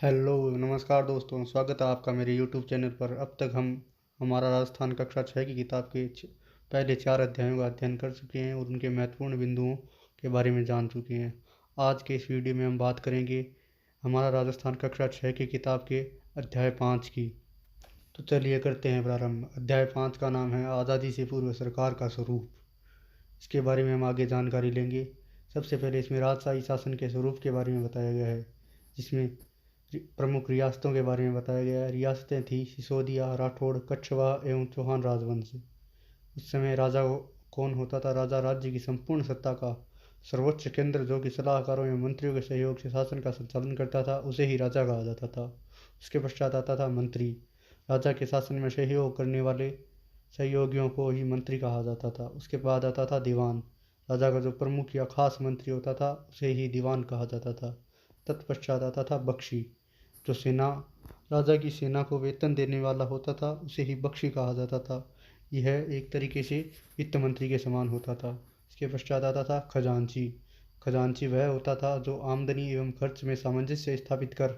Hello नमस्कार दोस्तों, स्वागत है आपका मेरे यूट्यूब चैनल पर। अब तक हम हमारा राजस्थान कक्षा 6 की किताब के पहले 4 अध्यायों का अध्ययन कर चुके हैं और उनके महत्वपूर्ण बिंदुओं के बारे में जान चुके हैं। आज के इस वीडियो में हम बात करेंगे हमारा राजस्थान कक्षा 6 की किताब के अध्याय 5 की। तो चलिए करते हैं प्रारंभ। अध्याय 5 का नाम है आज़ादी से पूर्व सरकार का स्वरूप। इसके बारे में हम आगे जानकारी लेंगे। सबसे पहले इसमें राजशाही शासन के स्वरूप के बारे में बताया गया है, जिसमें प्रमुख रियासतों के बारे में बताया गया है। रियासतें थी सिसोदिया, राठौड़, कछवाहा एवं चौहान राजवंश। उस समय राजा कौन होता था? राजा राज्य की संपूर्ण सत्ता का सर्वोच्च केंद्र, जो कि सलाहकारों एवं मंत्रियों के सहयोग से शासन का संचालन करता था, उसे ही राजा कहा जाता था। उसके पश्चात आता था मंत्री। राजा के शासन में सहयोग करने वाले सहयोगियों को ही मंत्री कहा जाता था। उसके बाद आता था दीवान। राजा का जो प्रमुख या खास मंत्री होता था, उसे ही दीवान कहा जाता था। तत्पश्चात आता था बख्शी। जो सेना राजा की सेना को वेतन देने वाला होता था, उसे ही बख्शी कहा जाता था। यह एक तरीके से वित्त मंत्री के समान होता था। इसके पश्चात आता था खजांची। खजांची वह होता था जो आमदनी एवं खर्च में सामंजस्य स्थापित कर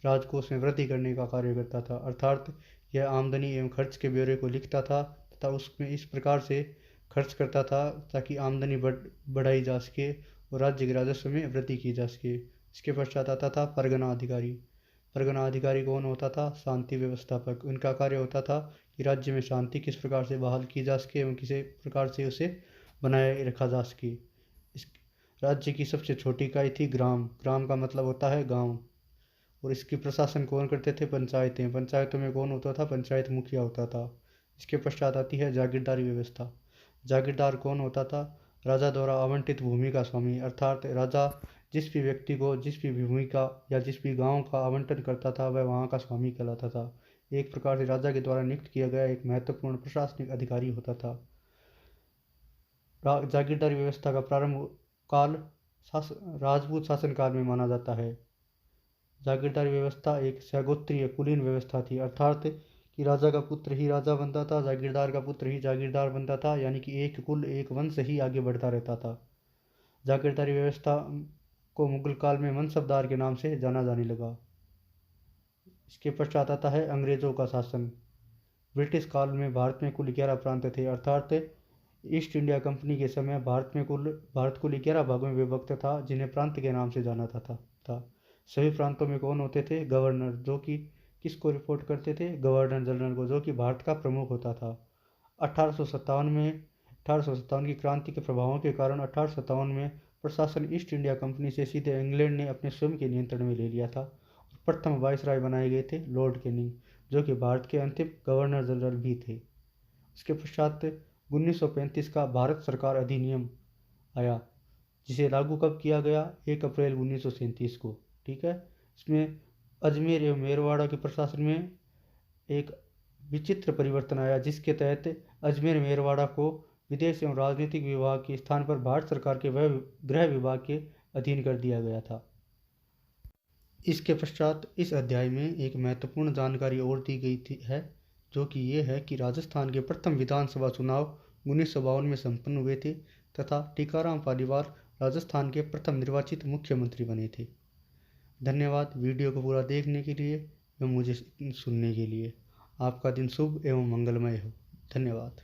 राजकोष में वृद्धि करने का कार्य करता था। अर्थात यह आमदनी एवं खर्च के ब्यौरे को लिखता था तथा उसमें इस प्रकार से खर्च करता था ताकि आमदनी बढ़ाई जा सके और राज्य के राजस्व में वृद्धि की जा सके। इसके पश्चात आता था परगना अधिकारी। परगना अधिकारी कौन होता था? शांति व्यवस्थापक। उनका कार्य होता था कि राज्य में शांति किस प्रकार से बहाल की जा सके एवं किसी प्रकार से उसे बनाए रखा जा सके। इस राज्य की सबसे छोटी इकाई थी ग्राम। ग्राम का मतलब होता है गांव। और इसकी प्रशासन कौन करते थे? पंचायतें। पंचायतों में कौन होता था? पंचायत मुखिया होता था। इसके पश्चात आती है जागीरदारी व्यवस्था। जागीरदार कौन होता था? राजा द्वारा आवंटित भूमि का स्वामी। अर्थात राजा जिस भी व्यक्ति को जिस भी भूमि का या जिस भी गांव का आवंटन करता था, वह वहां का स्वामी कहलाता था। एक प्रकार से राजा के द्वारा नियुक्त किया गया एक महत्वपूर्ण प्रशासनिक अधिकारी होता था। जागीरदारी व्यवस्था का प्रारंभ काल राजपूत शासन काल में माना जाता है। जागीरदारी व्यवस्था एक सगोत्रीय कुलीन व्यवस्था थी। अर्थात कि राजा का पुत्र ही राजा बनता था, जागीरदार का पुत्र ही जागीरदार बनता था, यानी कि एक कुल एक वंश ही आगे बढ़ता रहता था। जागीरदारी व्यवस्था को मुगल काल में मनसबदार के नाम से जाना जाने लगा। इसके पश्चात आता है अंग्रेजों का शासन। ब्रिटिश काल में भारत में कुल 11 प्रांत थे। अर्थात ईस्ट इंडिया कंपनी के समय भारत कुल 11 भागों में विभक्त था, जिन्हें प्रांत के नाम से जाना था। सभी प्रांतों में कौन होते थे? गवर्नर, जो कि किसको रिपोर्ट करते थे? गवर्नर जनरल को, जो कि भारत का प्रमुख होता था। 1857 की क्रांति के प्रभावों के कारण 1857 में प्रशासन ईस्ट इंडिया कंपनी से सीधे इंग्लैंड ने अपने स्वयं के नियंत्रण में ले लिया था। और प्रथम वायसराय बनाए गए थे लॉर्ड कैनिंग, जो कि भारत के अंतिम गवर्नर जनरल भी थे। उसके पश्चात 1935 का भारत सरकार अधिनियम आया, जिसे लागू कब किया गया? 1 अप्रैल 1937 को। ठीक है। इसमें अजमेर एवं मेरवाड़ा के प्रशासन में एक विचित्र परिवर्तन आया, जिसके तहत अजमेर मेरवाड़ा को विदेश एवं राजनीतिक विभाग के स्थान पर भारत सरकार के गृह विभाग के अधीन कर दिया गया था। इसके पश्चात इस अध्याय में एक महत्वपूर्ण जानकारी और दी गई है, जो कि ये है कि राजस्थान के प्रथम विधानसभा चुनाव 1952 में संपन्न हुए थे तथा टीकाराम पालीवाल राजस्थान के प्रथम निर्वाचित मुख्यमंत्री बने थे। धन्यवाद वीडियो को पूरा देखने के लिए एवं मुझे सुनने के लिए। आपका दिन शुभ एवं मंगलमय हो। धन्यवाद।